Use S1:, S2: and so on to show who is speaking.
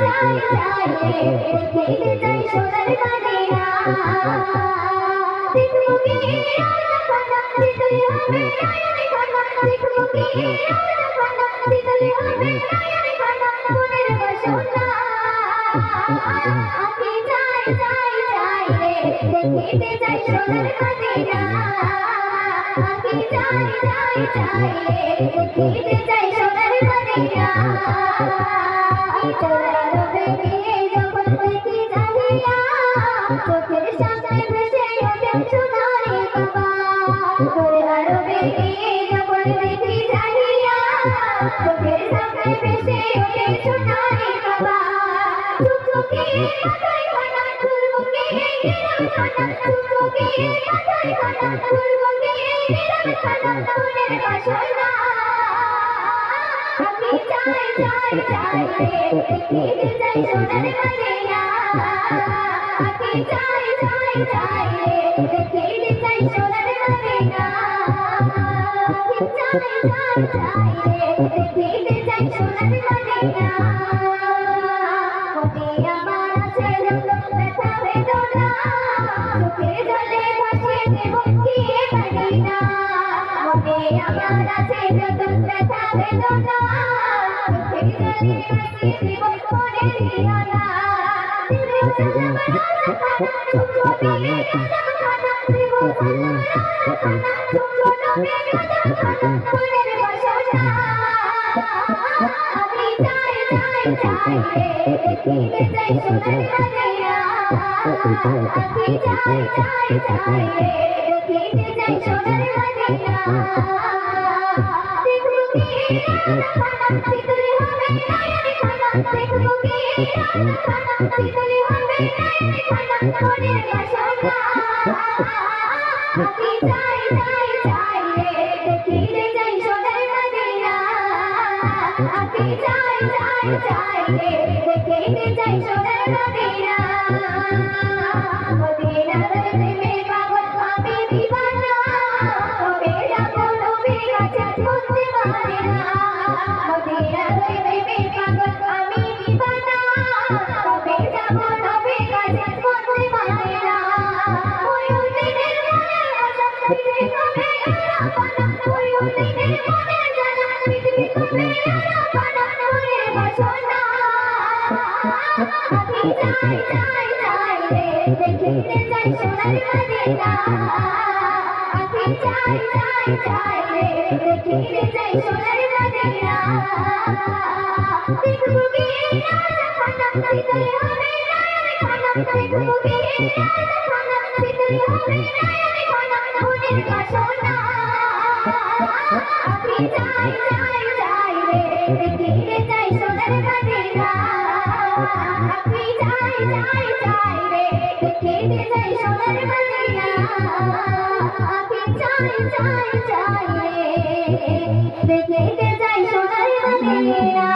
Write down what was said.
S1: যাই রে দেখিতে যাই সোনার মদিনা দেখবো কি শীতল হবে নয়নে খানা দেখবো কি শীতল হবে নয়নে খানা মনের বাসনা আমি যাই যাই যাই রে দেখিতে যাই সোনার মদিনা আমি যাই যাই যাই রে দেখিতে যাই সোনার মদিনা চলার বেরিয়ে যখন দেখি জাহিয়া চোখের সামনে ভেসে ওঠে সোনারে বাবা চলার বেরিয়ে যখন দেখি জাহিয়া চোখের সামনে ভেসে ওঠে সোনারে বাবা চুপকে মাথায় খানা চুপকে খানা চুপকে মাথায় খানা চুপকে খানা মনের বাসনা আমি যাই যাই যাই রে দেখিতে যাই সোনার মদিনা আমি যাই যাই যাই রে দেখিতে যাই সোনার মদিনা আমি যাই যাই যাই রে দেখিতে যাই সোনার মদিনা মনে আমার আছে যত ব্যথা বেদনা চোখের জলে ভাসিয়ে দেব কি মদিনা মনে আমার আছে যত ব্যথা বেদনা চোখের জলে ভাসিয়ে দেব মনে দিয়ানা দেব সালাম চুপকে খানা দেব সালাম চুপকে খানা মনের বাসনা আমি যাই যাই যাই রে দেখিতে যাই সোনার মদিনা আমি যাই যাই যাই রে দেখিতে যাই সোনার মদিনা দেখবো কি খানা শীতল হবে নয়নে খানা দেখবো কি খানা শীতল হবে নয়নে খানা মনের বাসনা আমি যাই যাই যাই রে দেখিতে যাই সোনার মদিনা আমি যাই যাই যাই রে দেখিতে যাই সোনার মদিনা মদিনার প্রেমে পাগল আমি দিওয়ানা কবে যাবো নবীর কাছে বুঝতে পারি না মদিনার প্রেমে পাগল আমি দিওয়ানা কবে যাবো নবীর কাছে বুঝতে পারি না ওই দিনের মনে আশা পৃথিবী কবে আপনা ওই দিনের মনে জানা পৃথিবী কবে আপনা মনের বাসনা আমি যাই যাই যাই রে দেখিতে যাই সোনার মদিনা আমি যাই যাই যাই রে দেখিতে যাই সোনার মদিনা দেখবো কি খানা শীতল হবে নয়নে খানা দেখবো কি খানা শীতল হবে নয়নে খানা মনের বাসনা আমি যাই যাই যাই রে দেখিতে যাই সোনার মদিনা আমি যাই যাই যাই রে দেখিতে যাই সোনার মদিনা আমি যাই যাই যাই রে দেখিতে যাই সোনার মদিনা